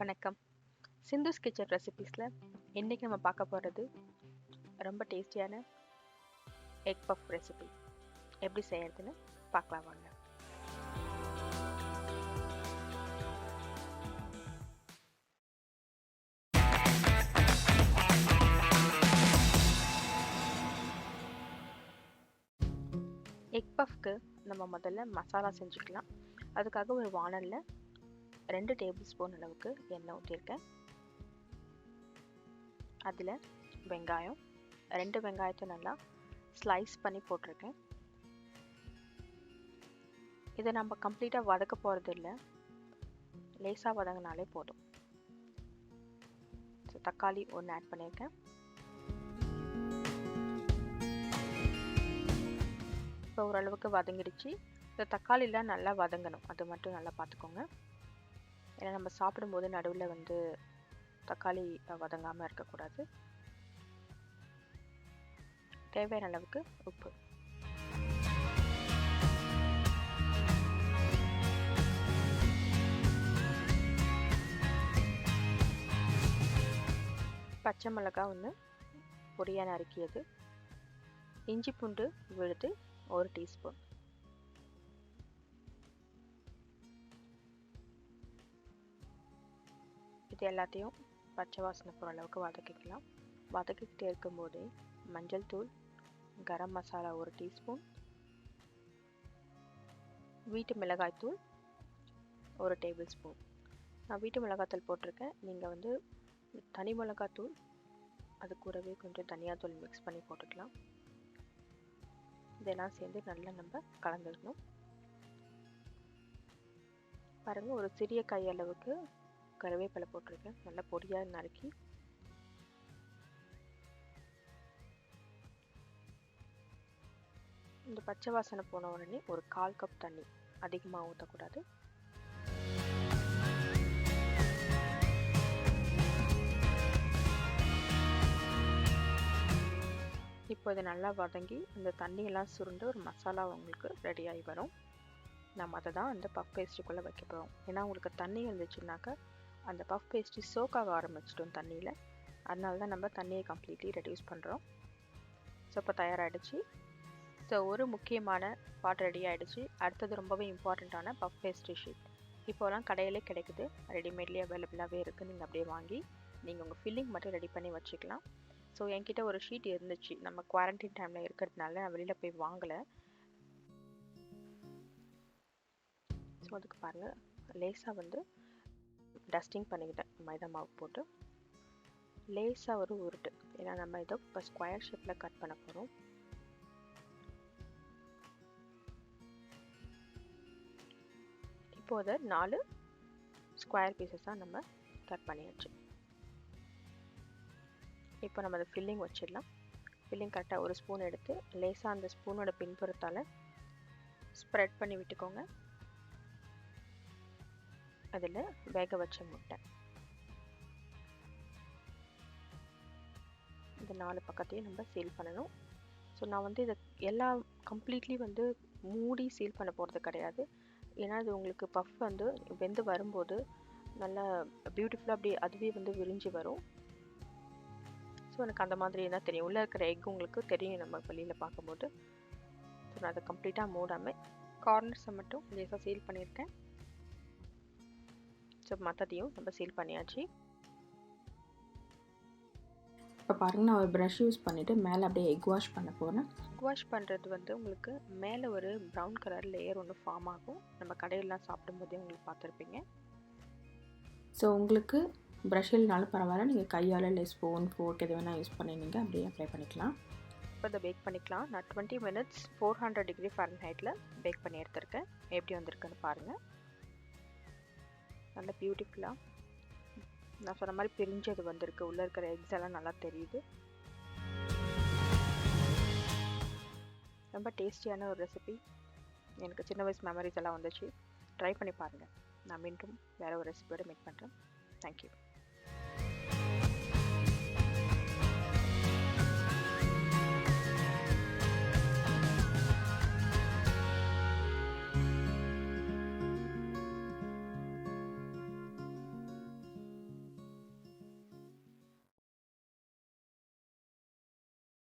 வணக்கம். சிந்துஸ் கிச்சன் ரெசிபீஸில் இன்றைக்கி நம்ம பார்க்க போகிறது ரொம்ப டேஸ்டியான எக் பஃப் ரெசிபி. எப்படி செய்யறதுன்னு பார்க்கலாம் வாங்க. எக் பஃப்க்கு நம்ம முதல்ல மசாலா செஞ்சுக்கலாம். அதுக்காக ஒரு வானலில் 2 டேபிள் ஸ்பூன் அளவுக்கு எண்ணெய் ஊற்றிருக்கேன். அதில் வெங்காயம் 2 வெங்காயத்தை நல்லா ஸ்லைஸ் பண்ணி போட்டிருக்கேன். இதை நம்ம கம்ப்ளீட்டாக வதக்க போகிறது இல்லை, லேசாக வதங்கினாலே போதும். ஸோ தக்காளி 1 ஆட் பண்ணியிருக்கேன். இப்போ ஓரளவுக்கு வதங்கிடுச்சு. இந்த தக்காளிலாம் நல்லா வதங்கணும், அது மட்டும் நல்லா பார்த்துக்கோங்க. ஏன்னா நம்ம சாப்பிடும்போது நடுவில் தக்காளி வதங்காமல் இருக்கக்கூடாது. தேவையான அளவுக்கு உப்பு. பச்சை மிளகாய் 1 பொடியாக நறுக்கியது. இஞ்சி பூண்டு விழுது 1 டீஸ்பூன். இது எல்லாத்தையும் பச்சை வாசனை போகிற அளவுக்கு வதக்கிக்கலாம். வதக்கிக்கிட்டே இருக்கும்போதே மஞ்சள் தூள், கரம் மசாலா 1 டீஸ்பூன், வீட்டு மிளகாய்த்தூள் 1 டேபிள் ஸ்பூன். நான் வீட்டு மிளகாய்த்தூள் போட்டிருக்கேன். நீங்கள் தனி மிளகாய்த்தூள் அது கூடவே கொஞ்சம் தனியாத்தூள் மிக்ஸ் பண்ணி போட்டுக்கலாம். இதெல்லாம் சேர்ந்து நல்லா நம்ம கலந்துக்கணும். பாருங்கள், ஒரு சிறிய கையளவுக்கு கருவேப்பிலை போட்டிருக்கேன், நல்லா பொடியாக நறுக்கி. இந்த பச்சை வாசனை போன உடனே ஒரு 1/4 கப் தண்ணி, அதிகமாக ஊற்றக்கூடாது. இப்போ இது நல்லா வதங்கி இந்த தண்ணியெல்லாம் சுருண்டு ஒரு மசாலா உங்களுக்கு ரெடியாகி வரும். நம்ம அதை தான் அந்த பஃப் பேஸ்ட்ரிக்குள்ளே வைக்க போகிறோம். ஏன்னா உங்களுக்கு தண்ணி இருந்துச்சுன்னாக்கா அந்த பஃப் பேஸ்ட்ரி சோக்காக ஆரம்பிச்சிட்டோம் தண்ணியில். அதனால தான் நம்ம தண்ணியை கம்ப்ளீட்லி ரெடியூஸ் பண்ணுறோம். ஸோ இப்போ தயாராகிடுச்சு. ஸோ ஒரு முக்கியமான பார்ட் ரெடி ஆகிடுச்சு. அடுத்தது ரொம்பவே இம்பார்ட்டண்ட்டான பஃப் பேஸ்ட்ரி ஷீட். இப்போலாம் கடையிலே கிடைக்குது, ரெடிமேட்லேயே அவைலபிளாகவே இருக்குது. நீங்கள் அப்படியே வாங்கி நீங்கள் உங்கள் ஃபில்லிங் மட்டும் ரெடி பண்ணி வச்சுக்கலாம். ஸோ என்கிட்ட ஒரு ஷீட் இருந்துச்சு, நம்ம குவாரண்டைன் டைமில் இருக்கிறதுனால நான் வெளியில் போய் வாங்கலை. ஸோ அதுக்கு பாருங்கள், லேசாக டஸ்டிங் பண்ணிக்கிட்டேன் மைதா மாவு போட்டு. லேசாக ஒரு உருட்டு, ஏன்னா நம்ம இதை இப்போ ஸ்கொயர் ஷேப்பில் கட் பண்ண போகிறோம். இப்போ அதை 4 ஸ்கொயர் பீசஸாக நம்ம கட் பண்ணியாச்சு. இப்போ நம்ம அதை ஃபில்லிங் வச்சிடலாம். ஃபில்லிங் கரெக்டாக 1 ஸ்பூன் எடுத்து லேசாக அந்த ஸ்பூனோட பின்புறத்தால் ஸ்ப்ரெட் பண்ணி விட்டுக்கோங்க. அதில் வேக வச்ச முட்டை இந்த 4 பக்கத்தையும் நம்ம சீல் பண்ணணும். ஸோ நான் இதை எல்லாம் கம்ப்ளீட்லி மூடி சீல் பண்ண போகிறது கிடையாது. ஏன்னா இது உங்களுக்கு பஃப் வெந்து வரும்போது நல்லா பியூட்டிஃபுல்லாக அப்படியே அதுவே விரிஞ்சு வரும். ஸோ எனக்கு அந்த மாதிரி தான் தெரியும், உள்ளே இருக்கிற எக் உங்களுக்கு தெரியும் நம்ம வெளியில் பார்க்கும்போது. ஸோ நான் அதை கம்ப்ளீட்டாக மூடாமல் கார்னர்ஸை மட்டும் லேசாக சீல் பண்ணியிருக்கேன். ஸோ மற்றதையும் நம்ம சீல் பண்ணியாச்சு. இப்போ பாருங்கள், நான் ஒரு ப்ரஷ் யூஸ் பண்ணிவிட்டு மேலே அப்படியே எக் வாஷ் பண்ண போகிறேன். எக் வாஷ் பண்ணுறது உங்களுக்கு மேலே ஒரு ப்ரௌன் கலர் லேயர் ஒன்று ஃபார்ம் ஆகும். நம்ம கடையிலலாம் சாப்பிடும்போதே உங்களுக்கு பார்த்துருப்பீங்க. ஸோ உங்களுக்கு ப்ரஷ் இல்லைனாலும் பரவாயில்ல, நீங்கள் கையால் இல்லை ஸ்பூன் ஃபோர்க் எது வேணால் யூஸ் பண்ணிங்க அப்படியே அப்ளை பண்ணிக்கலாம். இப்போ இதை பேக் பண்ணிக்கலாம். நான் 20 மினிட்ஸ் 400 டிகிரி ஃபாரன்ஹைட்டில் பேக் பண்ணி எடுத்திருக்கேன். எப்படி வந்திருக்குன்னு பாருங்கள். நல்லா பியூட்டிஃபுல்லாக நான் சொன்ன மாதிரி பிரிஞ்சது வந்திருக்கு. உள்ளே இருக்கிற எக்ஸ் எல்லாம் நல்லா தெரியுது. ரொம்ப டேஸ்டியான ஒரு ரெசிபி. எனக்கு சின்ன வயசு மெமரிஸ் எல்லாம் வந்துச்சு. ட்ரை பண்ணி பாருங்கள். நான் மீண்டும் வேறு ஒரு ரெசிபியோடு மீட் பண்ணுறேன். தேங்க்யூ.